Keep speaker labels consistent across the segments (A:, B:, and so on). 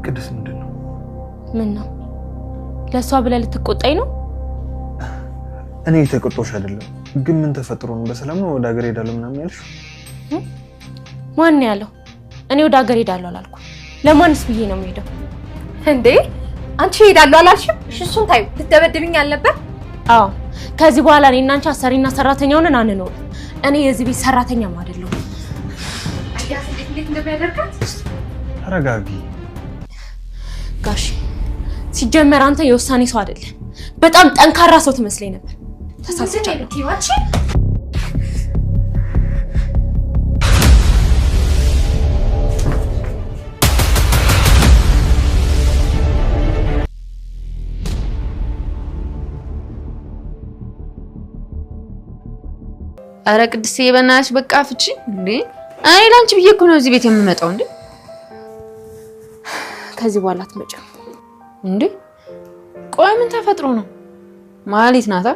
A: ቅድስ ምንድነው?
B: ምን ነው ለሷ ብለህ ልትቆጣኝ ነው?
A: እኔ ተቆጥቶሽ አይደለም ግን ምን ተፈጥሮ ነው በሰላም ነው ወደ ሀገር ሄዳለሁ ምናምን ያልሽ?
B: ማን ያለው? እኔ ወደ ሀገር ሄዳለሁ አላልኩም። ለማንስ ብዬ ነው የምሄደው?
C: እንዴ አንቺ ሄዳለሁ አላልሽም? እሺ እሱን ታዩ ልትደበድብኝ አልነበር?
B: አዎ ከዚህ በኋላ እኔና አንቺ አሰሪና ሰራተኛ ሆነን አንኖር። እኔ የዚህ ቤት ሰራተኛም አይደለሁ።
C: አያስ እንዴት እንደሚያደርጋት
A: ተረጋጊ
B: ጋሽ። ሲጀመር አንተ የውሳኔ ሰው አይደለም። በጣም ጠንካራ ሰው ትመስለኝ ነበር። ተሳስቻለሁ።
C: ቲዋቺ
D: አረ ቅድስዬ በእናትሽ በቃ ፍቺ እንዴ! አይ ላንቺ ብዬ እኮ ነው እዚህ ቤት የምመጣው እንዴ።
B: ከዚህ በኋላ አትመጭም
D: እንዴ? ቆይ ምን ተፈጥሮ ነው? ማለት ናታ።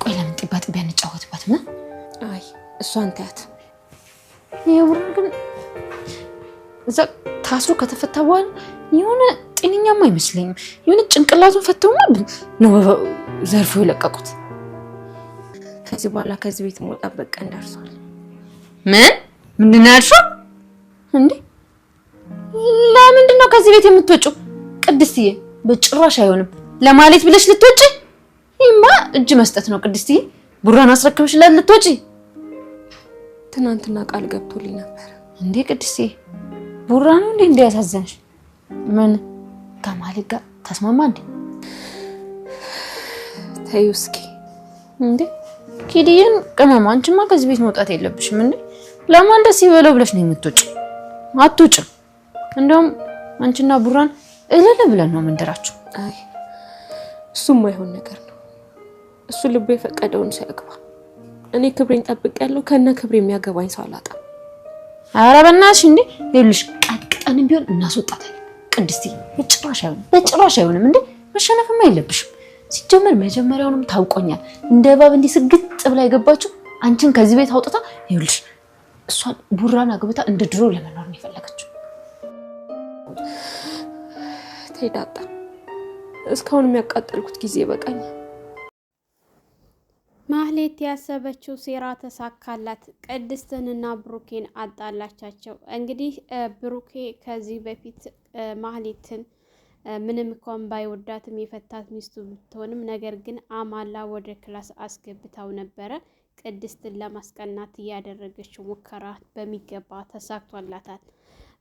D: ቆይ ለምን ጥባጥቢያ እንጫወትባት ነው?
B: አይ እሷን ታያት።
D: ይሄው ግን እዛ ታስሮ ከተፈታ በኋላ የሆነ ጤነኛማ አይመስለኝም። የሆነ ጭንቅላቱን ፈተውና ነው ዘርፎ የለቀቁት።
B: ከዚህ በኋላ ከዚህ ቤት መውጣት በቃ እንደርሷል።
D: ምንድነው ያልሽው እንዴ? ለምንድን ነው ከዚህ ቤት የምትወጪው? ቅድስትዬ በጭራሽ አይሆንም። ለማለት ብለሽ ልትወጪ? ይማ እጅ መስጠት ነው። ቅድስትዬ ቡራን አስረክብሽላት ልትወጪ?
B: ትናንትና ቃል ገብቶልኝ ነበር።
D: እንዴ ቅድስትዬ ቡራ ነው እንዴ እንዲያሳዘንሽ? ምን ከማለት ጋር ተስማማ እንዴ?
B: ተይው እስኪ
D: እንዴ ኪዲን ቅመማ አንቺማ ከዚህ ቤት መውጣት የለብሽም እንዴ። ለማን ደስ ይበለው ብለሽ ነው የምትወጪው? አትወጪም። እንደውም አንቺና ቡራን እለለ ብለን ነው መንደራችሁ።
B: አይ እሱም ማይሆን ነገር ነው። እሱ ልቡ የፈቀደውን ሲያግባ እኔ ክብሬን ጠብቄያለሁ። ከነ ክብሬ የሚያገባኝ ሰው አላጣም።
D: ኧረ በእናትሽ እንዴ ይኸውልሽ ቀጥቅጠንም ቢሆን እናስወጣታለን። ቅድስቲ በጭራሽ አይሆንም እንዴ። መሸነፍማ የለብሽም። ሲጀመር መጀመሪያውንም ታውቆኛል። እንደ እባብ እንዲህ ስግጥ ብላ የገባችው አንቺን ከዚህ ቤት አውጥታ ይኸውልሽ እሷን ቡራን አግብታ እንደ ድሮ ለመኖር ነው የፈለገችው።
B: ተይዳጣ እስካሁን የሚያቃጠልኩት ጊዜ በቃኝ።
E: ማህሌት ያሰበችው ሴራ ተሳካላት። ቅድስትንና ብሩኬን አጣላቻቸው። እንግዲህ ብሩኬ ከዚህ በፊት ማህሌትን ምንም እንኳን ባይወዳትም የፈታት ሚስቱ ብትሆንም ነገር ግን አማላ ወደ ክላስ አስገብታው ነበረ። ቅድስትን ለማስቀናት እያደረገችው ሙከራ በሚገባ ተሳክቷላታል።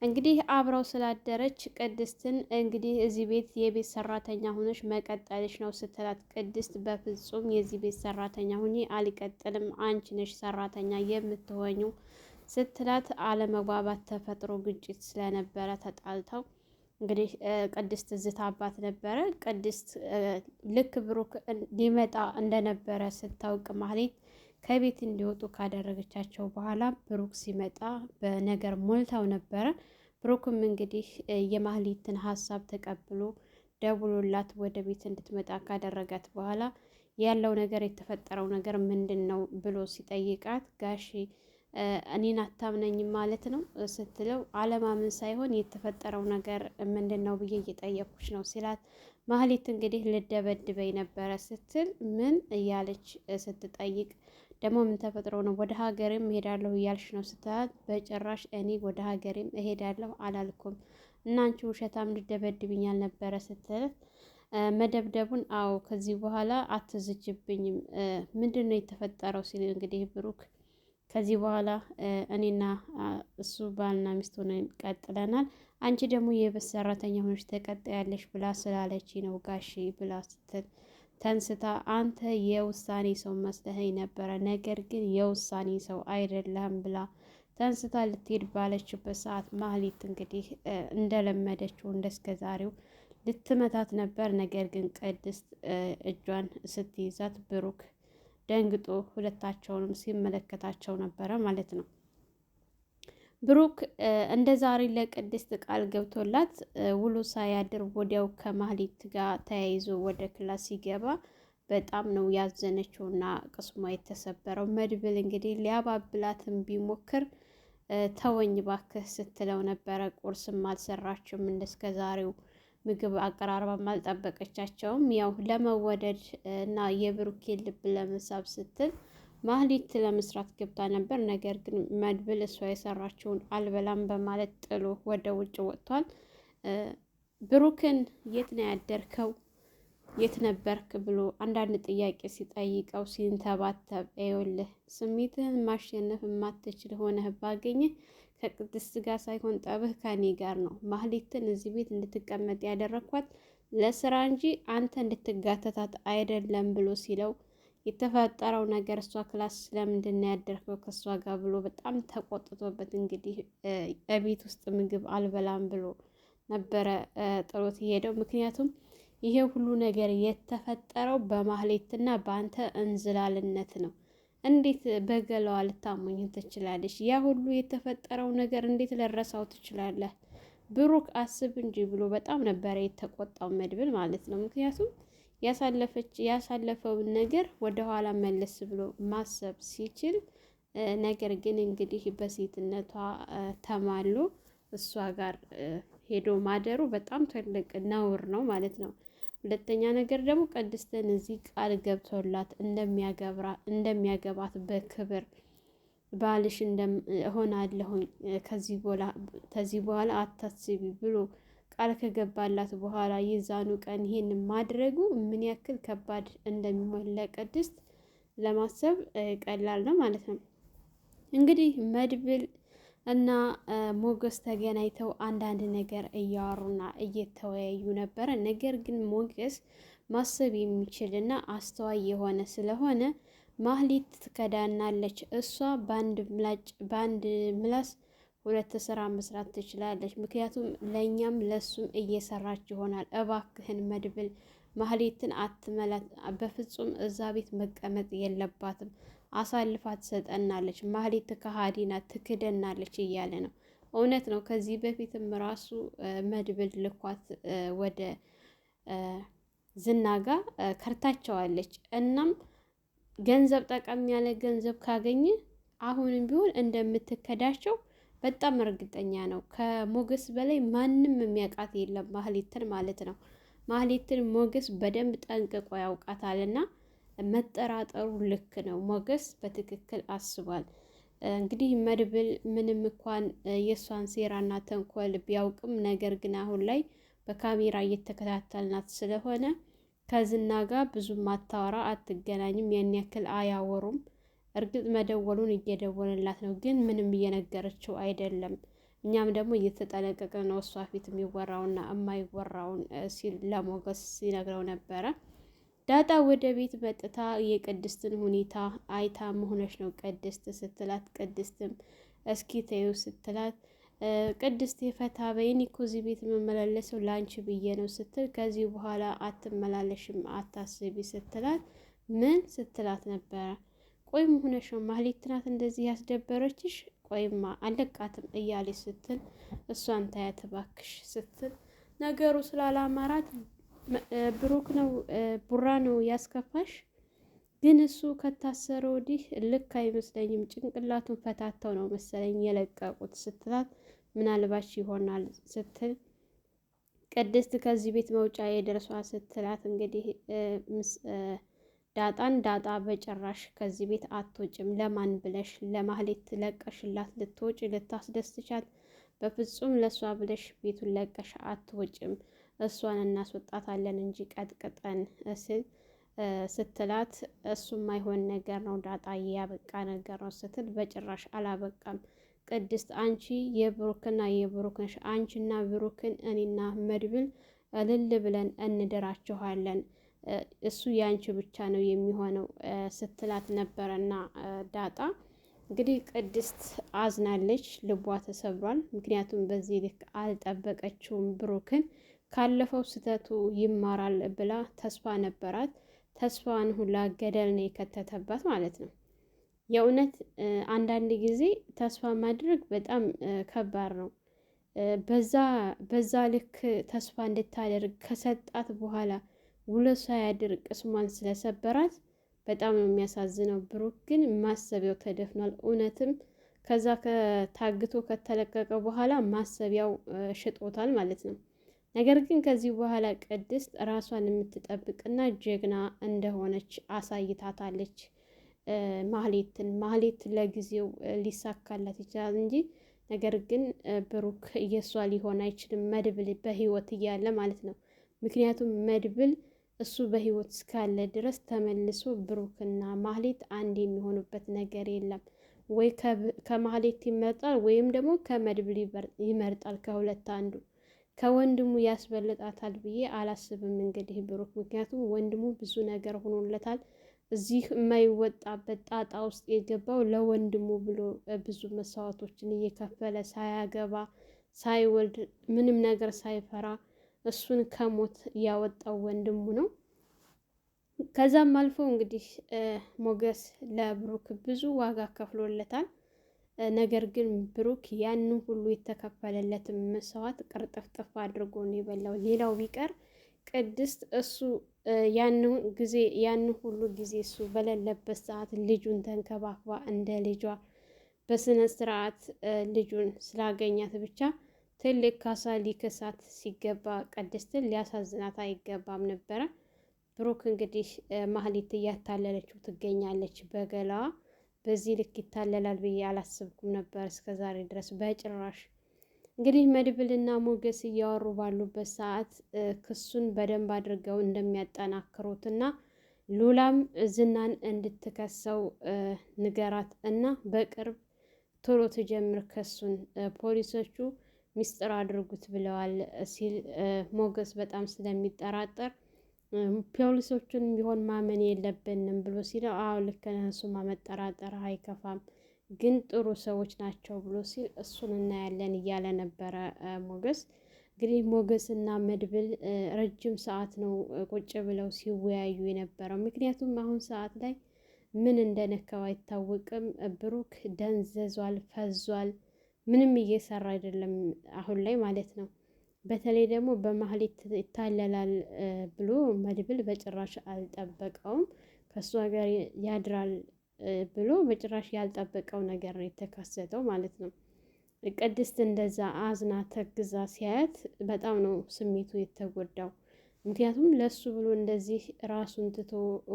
E: እንግዲህ አብረው ስላደረች ቅድስትን እንግዲህ እዚህ ቤት የቤት ሰራተኛ ሆነሽ መቀጠልሽ ነው ስትላት፣ ቅድስት በፍጹም የዚህ ቤት ሰራተኛ ሁኚ አልቀጥልም፣ አንቺ ነሽ ሰራተኛ የምትሆኙ ስትላት፣ አለመግባባት ተፈጥሮ ግጭት ስለነበረ ተጣልተው እንግዲህ ቅድስት ዝታባት ነበረ። ቅድስት ልክ ብሩክ ሊመጣ እንደነበረ ስታውቅ ማህሌት ከቤት እንዲወጡ ካደረገቻቸው በኋላ ብሩክ ሲመጣ በነገር ሞልታው ነበረ። ብሩክም እንግዲህ የማህሌትን ሀሳብ ተቀብሎ ደውሎላት ወደ ቤት እንድትመጣ ካደረጋት በኋላ ያለው ነገር የተፈጠረው ነገር ምንድን ነው ብሎ ሲጠይቃት ጋሺ እኔን አታምነኝም ማለት ነው ስትለው፣ አለማመን ሳይሆን የተፈጠረው ነገር ምንድን ነው ብዬ እየጠየኩሽ ነው ሲላት፣ ማህሌት እንግዲህ ልደበድበኝ ነበረ ስትል ምን እያለች ስትጠይቅ፣ ደግሞ ምን ተፈጥሮ ነው ወደ ሀገሬም እሄዳለሁ እያልሽ ነው ስትላት፣ በጭራሽ እኔ ወደ ሀገሬም እሄዳለሁ አላልኩም እና አንቺ ውሸታም ልደበድብኝ አልነበረ ስትል፣ መደብደቡን አዎ ከዚህ በኋላ አትዝጅብኝም ምንድን ነው የተፈጠረው ሲል እንግዲህ ብሩክ ከዚህ በኋላ እኔና እሱ ባልና ሚስት ሆነን ቀጥለናል። አንቺ ደግሞ የቤት ሰራተኛ ሆነሽ ተቀጣያለሽ ብላ ስላለች ነው ጋሺ ብላ ስትል ተንስታ፣ አንተ የውሳኔ ሰው መስለኸኝ ነበረ፣ ነገር ግን የውሳኔ ሰው አይደለም ብላ ተንስታ ልትሄድ ባለችበት ሰዓት ማህሌት እንግዲህ እንደለመደችው እንደስከዛሬው ልትመታት ነበር። ነገር ግን ቅድስት እጇን ስትይዛት ብሩክ ደንግጦ ሁለታቸውንም ሲመለከታቸው ነበረ ማለት ነው። ብሩክ እንደ ዛሬ ለቅድስት ቃል ገብቶላት ውሎ ሳያድር ወዲያው ከማህሌት ጋር ተያይዞ ወደ ክላስ ሲገባ በጣም ነው ያዘነችውና ቅስሟ የተሰበረው። መድብል እንግዲህ ሊያባብላትም ቢሞክር ተወኝ ባክህ ስትለው ነበረ። ቁርስም አልሰራችም እንደስከ ዛሬው ምግብ አቀራርባም አልጠበቀቻቸውም። ያው ለመወደድ እና የብሩኬን ልብ ለመሳብ ስትል ማህሌት ለመስራት ገብታ ነበር። ነገር ግን መድብል እሷ የሰራችውን አልበላም በማለት ጥሎ ወደ ውጭ ወጥቷል። ብሩክን የት ነው ያደርከው? የት ነበርክ ብሎ አንዳንድ ጥያቄ ሲጠይቀው ሲንተባተብ፣ ይኸውልህ ስሜትህን ማሸነፍ የማትችል ሆነህ ባገኘህ ከቅድስት ጋር ሳይሆን ጠብህ ከኔ ጋር ነው። ማህሌትን እዚህ ቤት እንድትቀመጥ ያደረኳት ለስራ እንጂ አንተ እንድትጋተታት አይደለም ብሎ ሲለው የተፈጠረው ነገር እሷ ክላስ ስለምንድን ነው ያደርከው ከእሷ ጋር ብሎ በጣም ተቆጥቶበት እንግዲህ እቤት ውስጥ ምግብ አልበላም ብሎ ነበረ ጥሎት የሄደው። ምክንያቱም ይሄ ሁሉ ነገር የተፈጠረው በማህሌትና በአንተ እንዝላልነት ነው። እንዴት በገላዋ ልታሞኝ ትችላለች? ያ ሁሉ የተፈጠረው ነገር እንዴት ልረሳው ትችላለህ? ብሩክ አስብ እንጂ ብሎ በጣም ነበረ የተቆጣው መድብል ማለት ነው። ምክንያቱም ያሳለፈውን ነገር ወደኋላ መለስ ብሎ ማሰብ ሲችል፣ ነገር ግን እንግዲህ በሴትነቷ ተማሎ እሷ ጋር ሄዶ ማደሩ በጣም ትልቅ ነውር ነው ማለት ነው። ሁለተኛ ነገር ደግሞ ቅድስትን እዚህ ቃል ገብቶላት እንደሚያገባት በክብር ባልሽ እሆናለሁኝ ከዚህ በኋላ አታስቢ ብሎ ቃል ከገባላት በኋላ የዛኑ ቀን ይሄን ማድረጉ ምን ያክል ከባድ እንደሚሆን ለቅድስት ለማሰብ ቀላል ነው ማለት ነው። እንግዲህ መድብል እና ሞገስ ተገናኝተው አንዳንድ ነገር እያወሩና እየተወያዩ ነበረ። ነገር ግን ሞገስ ማሰብ የሚችልና አስተዋይ የሆነ ስለሆነ ማህሌት ትከዳናለች፣ እሷ በአንድ ምላስ ሁለት ስራ መስራት ትችላለች። ምክንያቱም ለእኛም ለሱም እየሰራች ይሆናል። እባክህን መድብል ማህሌትን አትመላት፣ በፍጹም እዛ ቤት መቀመጥ የለባትም፣ አሳልፋ ትሰጠናለች፣ ማህሌት ከሃዲ ናት፣ ትክደናለች እያለ ነው። እውነት ነው። ከዚህ በፊትም ራሱ መድብል ልኳት ወደ ዝናጋ ከርታቸዋለች። እናም ገንዘብ ጠቀም ያለ ገንዘብ ካገኘ አሁንም ቢሆን እንደምትከዳቸው በጣም እርግጠኛ ነው። ከሞገስ በላይ ማንም የሚያውቃት የለም ማህሌትን ማለት ነው። ማህሌትን ሞገስ በደንብ ጠንቅቆ ያውቃታልና መጠራጠሩ ልክ ነው። ሞገስ በትክክል አስቧል። እንግዲህ መድብል ምንም እንኳን የእሷን ሴራና ተንኮል ቢያውቅም፣ ነገር ግን አሁን ላይ በካሜራ እየተከታተልናት ስለሆነ ከዝና ጋር ብዙም አታወራ፣ አትገናኝም፣ ያን ያክል አያወሩም። እርግጥ መደወሉን እየደወለላት ነው፣ ግን ምንም እየነገረችው አይደለም። እኛም ደግሞ እየተጠነቀቀ ነው እሷ ፊት የሚወራውና የማይወራውን ሲል ለሞገስ ሲነግረው ነበረ። ዳጣ ወደ ቤት መጥታ የቅድስትን ሁኔታ አይታ መሆነች ነው ቅድስት ስትላት፣ ቅድስትም እስኪ ተይው ስትላት፣ ቅድስት የፈታ በይን እኮ እዚህ ቤት የምመላለሰው ለአንቺ ብዬ ነው ስትል፣ ከዚህ በኋላ አትመላለሽም አታስቢ ስትላት፣ ምን ስትላት ነበረ? ቆይ መሆነሽ ነው ማህሌት ናት እንደዚህ ያስደበረችሽ? ቆይማ አለቃትም እያለች ስትል፣ እሷን ታያት እባክሽ ስትል፣ ነገሩ ስላላማራት ብሩክ ነው ቡራ ነው ያስከፋሽ? ግን እሱ ከታሰረ ወዲህ ልክ አይመስለኝም፣ ጭንቅላቱን ፈታተው ነው መሰለኝ የለቀቁት ስትላት፣ ምናልባች ይሆናል ስትል፣ ቅድስት ከዚህ ቤት መውጫ የደርሷ ስትላት፣ እንግዲህ ዳጣ በጭራሽ ከዚህ ቤት አትወጭም፣ ለማን ብለሽ ለማህሌት ለቀሽላት ልትወጭ ልታስደስቻት? በፍጹም ለእሷ ብለሽ ቤቱን ለቀሽ አትወጭም፣ እሷን እናስወጣታለን እንጂ ቀጥቅጠን ስትላት፣ እሱም አይሆን ነገር ነው ዳጣዬ፣ ያበቃ ነገር ነው ስትል፣ በጭራሽ አላበቃም ቅድስት፣ አንቺ የብሩክና የብሩክንሽ፣ አንቺና ብሩክን እኔና መድብል እልል ብለን እንደራችኋለን፣ እሱ የአንቺ ብቻ ነው የሚሆነው ስትላት ነበረና ዳጣ እንግዲህ ቅድስት አዝናለች፣ ልቧ ተሰብሯል። ምክንያቱም በዚህ ልክ አልጠበቀችውም ብሩክን፣ ካለፈው ስህተቱ ይማራል ብላ ተስፋ ነበራት። ተስፋዋን ሁላ ገደል ነው የከተተባት ማለት ነው። የእውነት አንዳንድ ጊዜ ተስፋ ማድረግ በጣም ከባድ ነው። በዛ ልክ ተስፋ እንድታደርግ ከሰጣት በኋላ ውሎ ሳያድር ቅስሟን ስለሰበራት በጣም ነው የሚያሳዝነው። ብሩክ ግን ማሰቢያው ተደፍኗል። እውነትም ከዛ ከታግቶ ከተለቀቀ በኋላ ማሰቢያው ሽጦታል ማለት ነው። ነገር ግን ከዚህ በኋላ ቅድስት ራሷን የምትጠብቅና ጀግና እንደሆነች አሳይታታለች። ማህሌት ለጊዜው ሊሳካላት ይችላል እንጂ ነገር ግን ብሩክ የሷ ሊሆን አይችልም፣ መድብል በህይወት እያለ ማለት ነው። ምክንያቱም መድብል እሱ በህይወት እስካለ ድረስ ተመልሶ ብሩክና ማህሌት አንድ የሚሆኑበት ነገር የለም። ወይ ከማህሌት ይመርጣል ወይም ደግሞ ከመድብል ይመርጣል። ከሁለት አንዱ ከወንድሙ ያስበልጣታል ብዬ አላስብም። እንግዲህ ብሩክ ምክንያቱም ወንድሙ ብዙ ነገር ሆኖለታል። እዚህ የማይወጣበት ጣጣ ውስጥ የገባው ለወንድሙ ብሎ ብዙ መስዋዕቶችን እየከፈለ ሳያገባ ሳይወልድ ምንም ነገር ሳይፈራ እሱን ከሞት ያወጣው ወንድሙ ነው። ከዛም አልፎ እንግዲህ ሞገስ ለብሩክ ብዙ ዋጋ ከፍሎለታል። ነገር ግን ብሩክ ያንን ሁሉ የተከፈለለትን መስዋዕት ቅርጥፍጥፍ አድርጎ ነው የበላው። ሌላው ቢቀር ቅድስት እሱ ያን ሁሉ ጊዜ እሱ በሌለበት ሰዓት ልጁን ተንከባክባ እንደ ልጇ በስነ ስርዓት ልጁን ስላገኛት ብቻ ትልቅ ካሳ ሊከሳት ሲገባ ቅድስትን ሊያሳዝናት አይገባም ነበረ። ብሩክ እንግዲህ ማህሌት እያታለለችው ትገኛለች በገላዋ። በዚህ ልክ ይታለላል ብዬ አላስብኩም ነበር እስከዛሬ ድረስ በጭራሽ። እንግዲህ መድብልና ሞገስ እያወሩ ባሉበት ሰዓት ክሱን በደንብ አድርገው እንደሚያጠናክሩትና ሉላም ዝናን እንድትከሰው ንገራት እና በቅርብ ቶሎ ትጀምር ክሱን ፖሊሶቹ ሚስጥር አድርጉት ብለዋል ሲል ሞገስ በጣም ስለሚጠራጠር ፖሊሶቹን ቢሆን ማመን የለብንም ብሎ ሲል አዎ ልክ ነህ፣ እሱማ መጠራጠር አይከፋም፣ ግን ጥሩ ሰዎች ናቸው ብሎ ሲል እሱን እናያለን እያለ ነበረ ሞገስ። እንግዲህ ሞገስ እና መድብል ረጅም ሰዓት ነው ቁጭ ብለው ሲወያዩ የነበረው። ምክንያቱም አሁን ሰዓት ላይ ምን እንደነካው አይታወቅም። ብሩክ ደንዘዟል፣ ፈዟል፣ ምንም እየሰራ አይደለም አሁን ላይ ማለት ነው። በተለይ ደግሞ በማህሌት ይታለላል ብሎ መድብል በጭራሽ አልጠበቀውም። ከእሷ ጋር ያድራል ብሎ በጭራሽ ያልጠበቀው ነገር ነው የተከሰተው ማለት ነው። ቅድስት እንደዛ አዝና ተግዛ ሲያያት በጣም ነው ስሜቱ የተጎዳው። ምክንያቱም ለሱ ብሎ እንደዚህ ራሱን ትቶ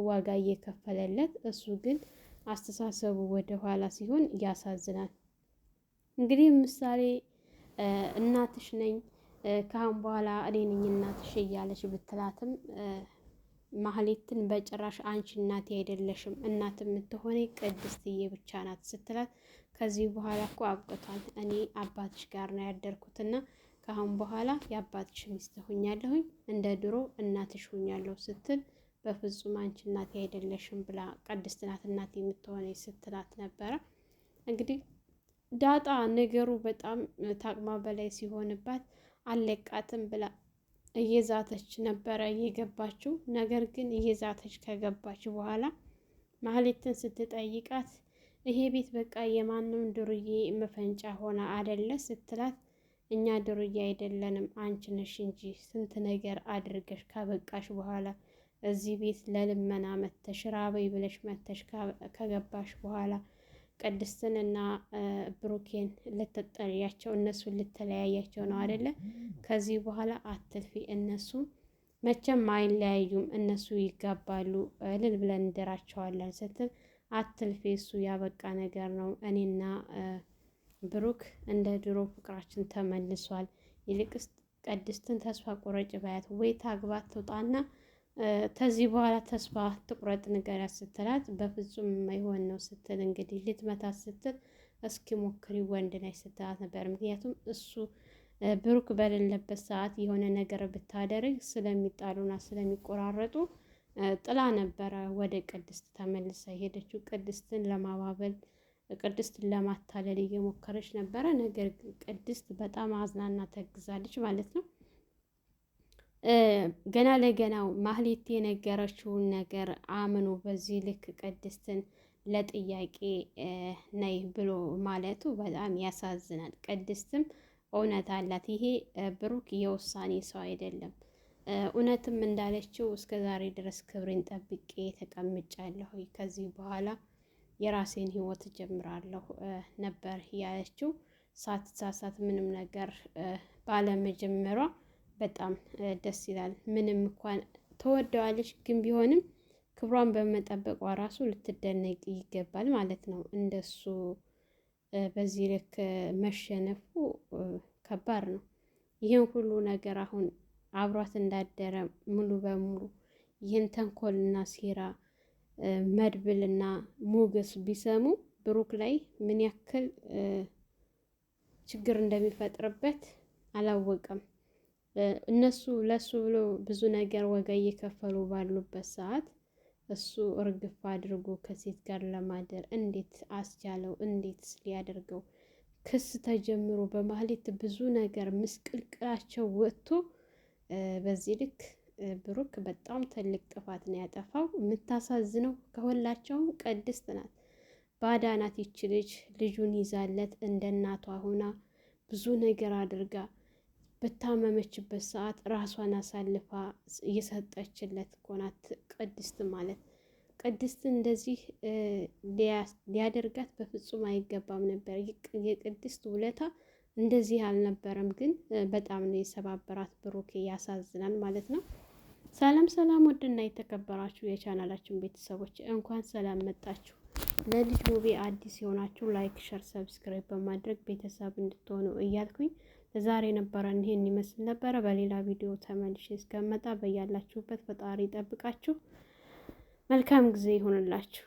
E: ዋጋ እየከፈለለት፣ እሱ ግን አስተሳሰቡ ወደ ኋላ ሲሆን ያሳዝናል። እንግዲህ ምሳሌ እናትሽ ነኝ ከአሁን በኋላ እኔ ነኝ እናትሽ እያለች ብትላትም ማህሌትን በጭራሽ አንቺ እናቴ አይደለሽም፣ እናት የምትሆነ ቅድስትዬ ብቻ ናት ስትላት፣ ከዚህ በኋላ እኮ አብቅቷል፣ እኔ አባትሽ ጋር ነው ያደርኩትና ከአሁን በኋላ የአባትሽ ሚስት ሁኛለሁኝ፣ እንደ ድሮ እናትሽ ሁኛለሁ ስትል፣ በፍጹም አንቺ እናቴ አይደለሽም ብላ ቅድስት ናት እናቴ የምትሆነ ስትላት ነበረ። እንግዲህ ዳጣ ነገሩ በጣም ታቅማ በላይ ሲሆንባት አለቃትም ብላ እየዛተች ነበረ እየገባችው። ነገር ግን እየዛተች ከገባች በኋላ ማህሌትን ስትጠይቃት ይሄ ቤት በቃ የማንም ዱርዬ መፈንጫ ሆነ አደለ ስትላት፣ እኛ ዱርዬ አይደለንም አንቺ ነሽ እንጂ ስንት ነገር አድርገሽ ካበቃሽ በኋላ እዚህ ቤት ለልመና መተሽ ራበይ ብለሽ መተሽ ከገባሽ በኋላ ቅድስትንና ብሩኬን ልትጠሪያቸው እነሱን ልትለያያቸው ነው አይደለ? ከዚህ በኋላ አትልፊ፣ እነሱ መቼም አይለያዩም፣ እነሱ ይጋባሉ፣ እልል ብለን እንደራቸዋለን ስትል፣ አትልፊ፣ እሱ ያበቃ ነገር ነው፣ እኔና ብሩክ እንደ ድሮ ፍቅራችን ተመልሷል፣ ይልቅስ ቅድስትን ተስፋ ቁረጭ ባያት፣ ወይ ታግባት ትውጣና ከዚህ በኋላ ተስፋ ትቁረጥ ንገሪያት ስትላት፣ በፍጹም የማይሆን ነው ስትል እንግዲህ ልትመታት ስትል፣ እስኪ ሞክሪ ወንድ ነሽ ስትላት ነበር። ምክንያቱም እሱ ብሩክ በሌለበት ሰዓት የሆነ ነገር ብታደርግ ስለሚጣሉና ስለሚቆራረጡ ጥላ ነበረ ወደ ቅድስት ተመልሳ ሄደችው። ቅድስትን ለማባበል ቅድስትን ለማታለል እየሞከረች ነበረ። ነገር ግን ቅድስት በጣም አዝናና ተግዛለች ማለት ነው። ገና ለገናው ማህሌት የነገረችውን ነገር አምኖ በዚህ ልክ ቅድስትን ለጥያቄ ነይ ብሎ ማለቱ በጣም ያሳዝናል። ቅድስትም እውነት አላት። ይሄ ብሩክ የውሳኔ ሰው አይደለም። እውነትም እንዳለችው እስከ ዛሬ ድረስ ክብሬን ጠብቄ ተቀምጫለሁ። ከዚህ በኋላ የራሴን ህይወት ጀምራለሁ ነበር ያለችው። ሳትሳሳት ምንም ነገር ባለመጀመሯ በጣም ደስ ይላል። ምንም እንኳን ተወደዋለች፣ ግን ቢሆንም ክብሯን በመጠበቋ ራሱ ልትደነቅ ይገባል ማለት ነው። እንደሱ በዚህ ልክ መሸነፉ ከባድ ነው። ይህን ሁሉ ነገር አሁን አብሯት እንዳደረ ሙሉ በሙሉ ይህን ተንኮልና ሴራ መድብልና ሞገስ ቢሰሙ ብሩክ ላይ ምን ያክል ችግር እንደሚፈጥርበት አላወቀም። እነሱ ለሱ ብሎ ብዙ ነገር ዋጋ እየከፈሉ ባሉበት ሰዓት እሱ እርግፍ አድርጎ ከሴት ጋር ለማደር እንዴት አስቻለው? እንዴት ሊያደርገው? ክስ ተጀምሮ በማህሌት ብዙ ነገር ምስቅልቅላቸው ወጥቶ በዚህ ልክ ብሩክ በጣም ትልቅ ጥፋት ነው ያጠፋው። የምታሳዝነው ከሁላቸውም ቅድስት ናት። ባዳ ናት ይች ልጅ። ልጁን ይዛለት እንደ እናቷ ሆና ብዙ ነገር አድርጋ በታመመችበት ሰዓት ራሷን አሳልፋ እየሰጠችለት እኮ ናት ቅድስት ማለት። ቅድስት እንደዚህ ሊያደርጋት በፍጹም አይገባም ነበር። የቅድስት ውለታ እንደዚህ አልነበረም፣ ግን በጣም ነው የሰባበራት ብሩኬ። ያሳዝናል ማለት ነው። ሰላም ሰላም፣ ውድና የተከበራችሁ የቻናላችን ቤተሰቦች እንኳን ሰላም መጣችሁ። ለልጅ ሙቤ አዲስ የሆናችሁ ላይክ፣ ሸር፣ ሰብስክራይብ በማድረግ ቤተሰብ እንድትሆኑ እያልኩኝ ለዛሬ ነበረን ይሄን ይመስል ነበረ። በሌላ ቪዲዮ ተመልሼ እስከመጣ በያላችሁበት ፈጣሪ ይጠብቃችሁ። መልካም ጊዜ ይሆንላችሁ።